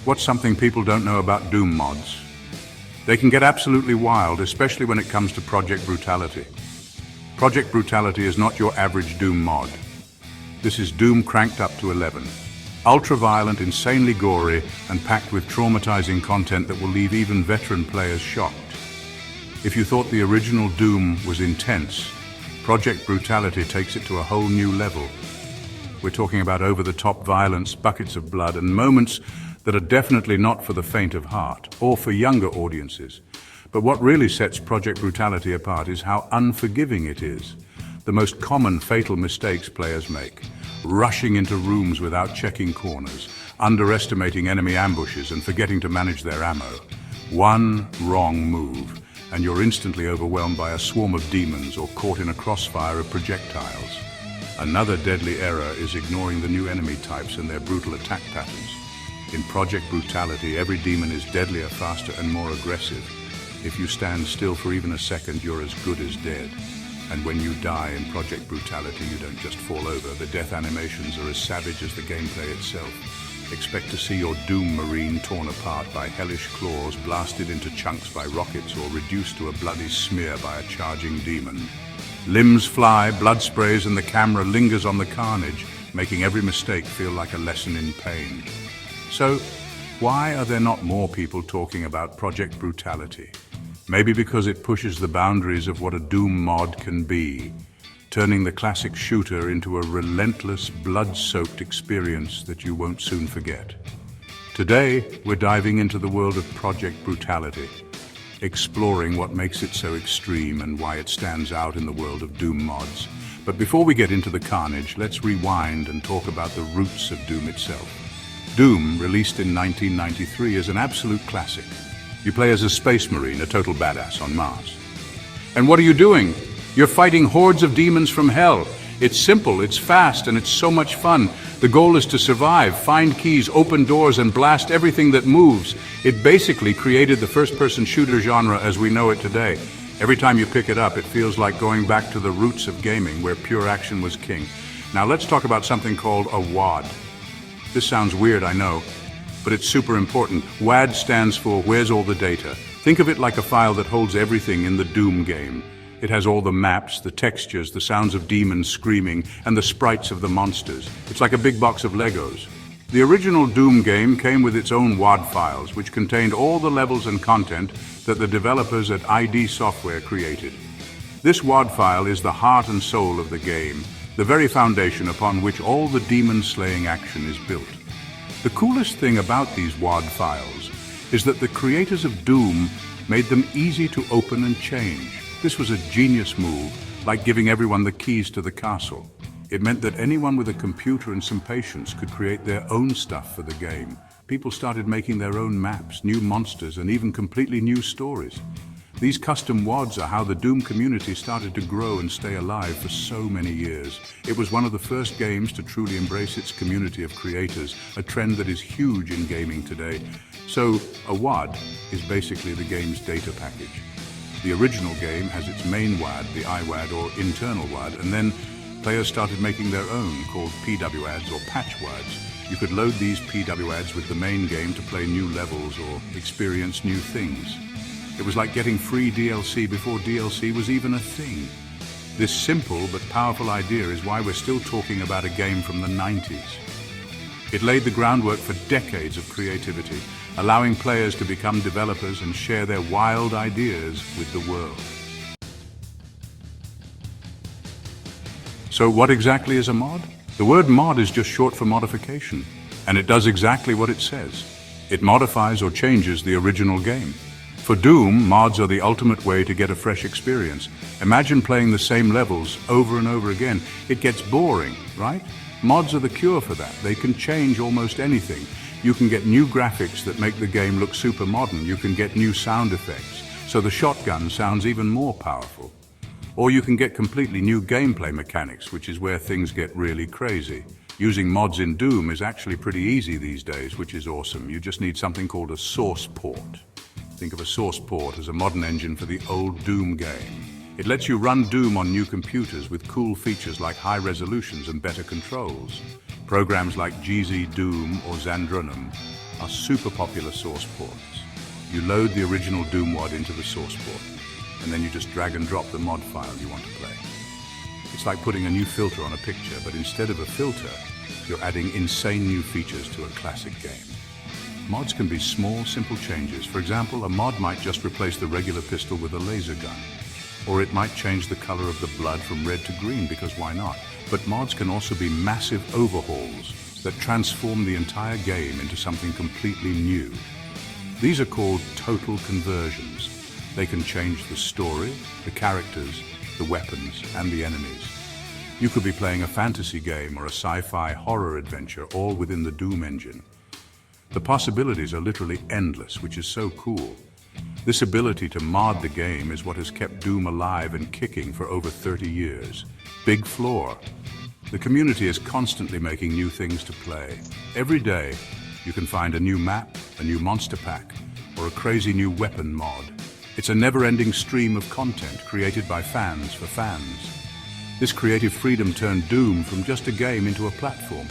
What's something people don't know about Doom mods? They can get absolutely wild, especially when it comes to Project Brutality. Project Brutality is not your average Doom mod. This is Doom cranked up to 11. Ultra-violent, insanely gory, and packed with traumatizing content that will leave even veteran players shocked. If you thought the original Doom was intense, Project Brutality takes it to a whole new level. We're talking about over-the-top violence, buckets of blood, and moments that are definitely not for the faint of heart, or for younger audiences. But what really sets Project Brutality apart is how unforgiving it is. The most common fatal mistakes players make: rushing into rooms without checking corners, underestimating enemy ambushes, and forgetting to manage their ammo. One wrong move, and you're instantly overwhelmed by a swarm of demons or caught in a crossfire of projectiles. Another deadly error is ignoring the new enemy types and their brutal attack patterns. In Project Brutality, every demon is deadlier, faster, and more aggressive. If you stand still for even a second, you're as good as dead. And when you die in Project Brutality, you don't just fall over. The death animations are as savage as the gameplay itself. Expect to see your Doom Marine torn apart by hellish claws, blasted into chunks by rockets, or reduced to a bloody smear by a charging demon. Limbs fly, blood sprays, and the camera lingers on the carnage, making every mistake feel like a lesson in pain. So, why are there not more people talking about Project Brutality? Maybe because it pushes the boundaries of what a Doom mod can be, turning the classic shooter into a relentless, blood-soaked experience that you won't soon forget. Today, we're diving into the world of Project Brutality, exploring what makes it so extreme and why it stands out in the world of Doom mods. But before we get into the carnage, let's rewind and talk about the roots of Doom itself. Doom, released in 1993, is an absolute classic. You play as a space marine, a total badass on Mars. And what are you doing? You're fighting hordes of demons from hell. It's simple, it's fast, and it's so much fun. The goal is to survive, find keys, open doors, and blast everything that moves. It basically created the first-person shooter genre as we know it today. Every time you pick it up, it feels like going back to the roots of gaming, where pure action was king. Now let's talk about something called a WAD. This sounds weird, I know, but it's super important. WAD stands for Where's All the Data? Think of it like a file that holds everything in the Doom game. It has all the maps, the textures, the sounds of demons screaming, and the sprites of the monsters. It's like a big box of Legos. The original Doom game came with its own WAD files, which contained all the levels and content that the developers at ID Software created. This WAD file is the heart and soul of the game, the very foundation upon which all the demon-slaying action is built. The coolest thing about these WAD files is that the creators of Doom made them easy to open and change. This was a genius move, like giving everyone the keys to the castle. It meant that anyone with a computer and some patience could create their own stuff for the game. People started making their own maps, new monsters, and even completely new stories. These custom WADs are how the Doom community started to grow and stay alive for so many years. It was one of the first games to truly embrace its community of creators, a trend that is huge in gaming today. So, a WAD is basically the game's data package. The original game has its main WAD, the iWAD or internal WAD, and then players started making their own, called PWADs or patch WADs. You could load these PWADs with the main game to play new levels or experience new things. It was like getting free DLC before DLC was even a thing. This simple but powerful idea is why we're still talking about a game from the 90s. It laid the groundwork for decades of creativity, allowing players to become developers and share their wild ideas with the world. So what exactly is a mod? The word mod is just short for modification, and it does exactly what it says. It modifies or changes the original game. For Doom, mods are the ultimate way to get a fresh experience. Imagine playing the same levels over and over again. It gets boring, right? Mods are the cure for that. They can change almost anything. You can get new graphics that make the game look super modern. You can get new sound effects, so the shotgun sounds even more powerful. Or you can get completely new gameplay mechanics, which is where things get really crazy. Using mods in Doom is actually pretty easy these days, which is awesome. You just need something called a source port. Think of a source port as a modern engine for the old Doom game. It lets you run Doom on new computers with cool features like high resolutions and better controls. Programs like GZ Doom or Zandrunum are super popular source ports. You load the original Doom mod into the source port, and then you just drag and drop the mod file you want to play. It's like putting a new filter on a picture, but instead of a filter, you're adding insane new features to a classic game. Mods can be small, simple changes. For example, a mod might just replace the regular pistol with a laser gun. Or it might change the color of the blood from red to green, because why not? But mods can also be massive overhauls that transform the entire game into something completely new. These are called total conversions. They can change the story, the characters, the weapons, and the enemies. You could be playing a fantasy game or a sci-fi horror adventure, all within the Doom engine. The possibilities are literally endless, which is so cool. This ability to mod the game is what has kept Doom alive and kicking for over 30 years. Big flaw. The community is constantly making new things to play. Every day, you can find a new map, a new monster pack, or a crazy new weapon mod. It's a never-ending stream of content created by fans for fans. This creative freedom turned Doom from just a game into a platform.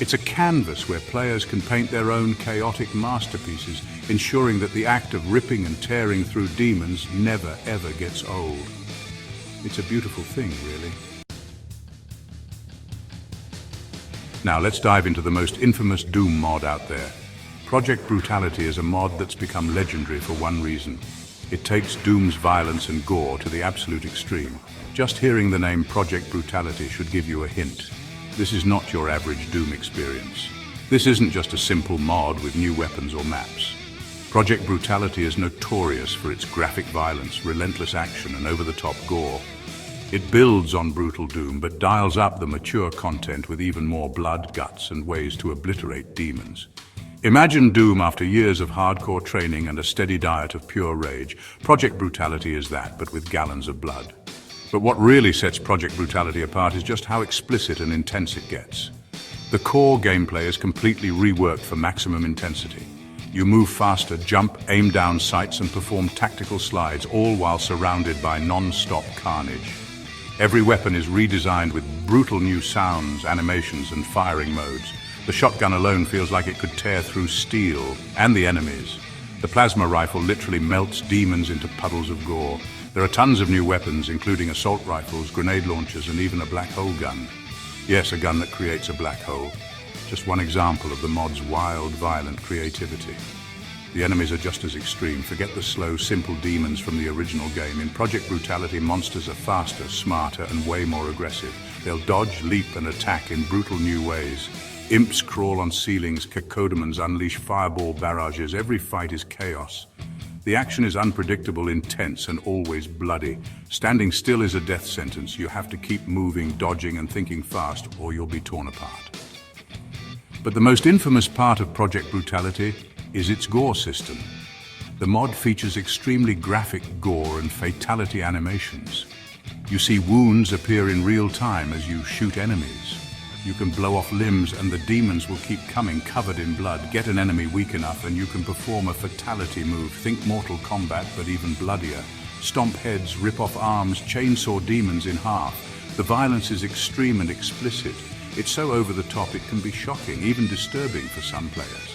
It's a canvas where players can paint their own chaotic masterpieces, ensuring that the act of ripping and tearing through demons never ever gets old. It's a beautiful thing, really. Now let's dive into the most infamous Doom mod out there. Project Brutality is a mod that's become legendary for one reason. It takes Doom's violence and gore to the absolute extreme. Just hearing the name Project Brutality should give you a hint. This is not your average Doom experience. This isn't just a simple mod with new weapons or maps. Project Brutality is notorious for its graphic violence, relentless action, and over-the-top gore. It builds on brutal Doom, but dials up the mature content with even more blood, guts, and ways to obliterate demons. Imagine Doom after years of hardcore training and a steady diet of pure rage. Project Brutality is that, but with gallons of blood. But what really sets Project Brutality apart is just how explicit and intense it gets. The core gameplay is completely reworked for maximum intensity. You move faster, jump, aim down sights, and perform tactical slides, all while surrounded by non-stop carnage. Every weapon is redesigned with brutal new sounds, animations, and firing modes. The shotgun alone feels like it could tear through steel and the enemies. The plasma rifle literally melts demons into puddles of gore. There are tons of new weapons, including assault rifles, grenade launchers, and even a black hole gun. Yes, a gun that creates a black hole. Just one example of the mod's wild, violent creativity. The enemies are just as extreme. Forget the slow, simple demons from the original game. In Project Brutality, monsters are faster, smarter, and way more aggressive. They'll dodge, leap, and attack in brutal new ways. Imps crawl on ceilings, cacodemons unleash fireball barrages. Every fight is chaos. The action is unpredictable, intense, and always bloody. Standing still is a death sentence. You have to keep moving, dodging, and thinking fast, or you'll be torn apart. But the most infamous part of Project Brutality is its gore system. The mod features extremely graphic gore and fatality animations. You see wounds appear in real time as you shoot enemies. You can blow off limbs and the demons will keep coming covered in blood. Get an enemy weak enough and you can perform a fatality move. Think Mortal Kombat, but even bloodier. Stomp heads, rip off arms, chainsaw demons in half. The violence is extreme and explicit. It's so over the top it can be shocking, even disturbing for some players.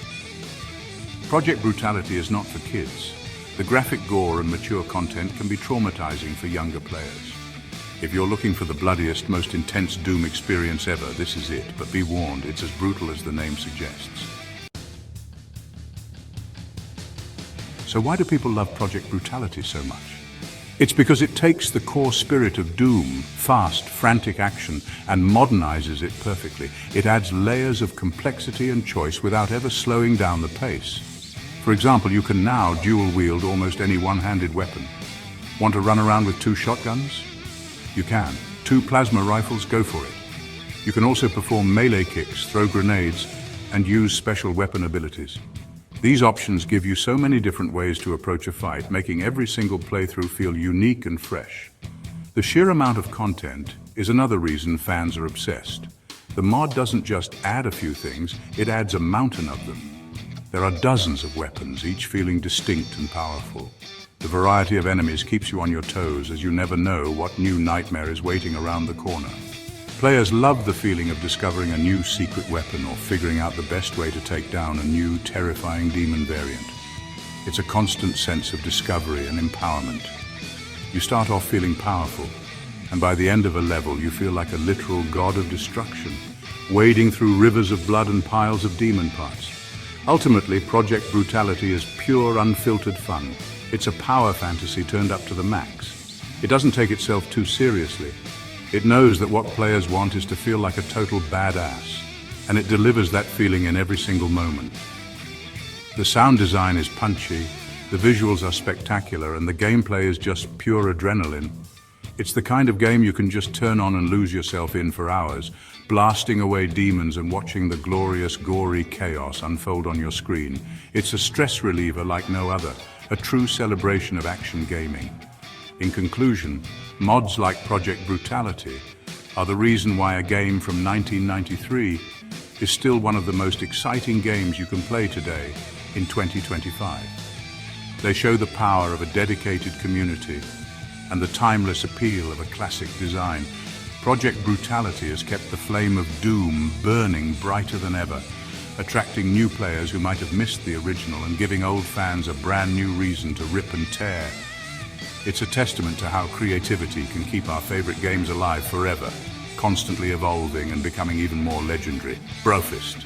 Project Brutality is not for kids. The graphic gore and mature content can be traumatizing for younger players. If you're looking for the bloodiest, most intense Doom experience ever, this is it. But be warned, it's as brutal as the name suggests. So why do people love Project Brutality so much? It's because it takes the core spirit of Doom, fast, frantic action, and modernizes it perfectly. It adds layers of complexity and choice without ever slowing down the pace. For example, you can now dual-wield almost any one-handed weapon. Want to run around with 2 shotguns? You can. 2 plasma rifles, go for it. You can also perform melee kicks, throw grenades, and use special weapon abilities. These options give you so many different ways to approach a fight, making every single playthrough feel unique and fresh. The sheer amount of content is another reason fans are obsessed. The mod doesn't just add a few things, it adds a mountain of them. There are dozens of weapons, each feeling distinct and powerful. The variety of enemies keeps you on your toes, as you never know what new nightmare is waiting around the corner. Players love the feeling of discovering a new secret weapon or figuring out the best way to take down a new, terrifying demon variant. It's a constant sense of discovery and empowerment. You start off feeling powerful, and by the end of a level you feel like a literal god of destruction, wading through rivers of blood and piles of demon parts. Ultimately, Project Brutality is pure, unfiltered fun. It's a power fantasy turned up to the max. It doesn't take itself too seriously. It knows that what players want is to feel like a total badass, and it delivers that feeling in every single moment. The sound design is punchy, the visuals are spectacular, and the gameplay is just pure adrenaline. It's the kind of game you can just turn on and lose yourself in for hours, blasting away demons and watching the glorious, gory chaos unfold on your screen. It's a stress reliever like no other, a true celebration of action gaming. In conclusion, mods like Project Brutality are the reason why a game from 1993 is still one of the most exciting games you can play today in 2025. They show the power of a dedicated community and the timeless appeal of a classic design. Project Brutality has kept the flame of Doom burning brighter than ever, attracting new players who might have missed the original and giving old fans a brand new reason to rip and tear. It's a testament to how creativity can keep our favorite games alive forever, constantly evolving and becoming even more legendary. Brofist.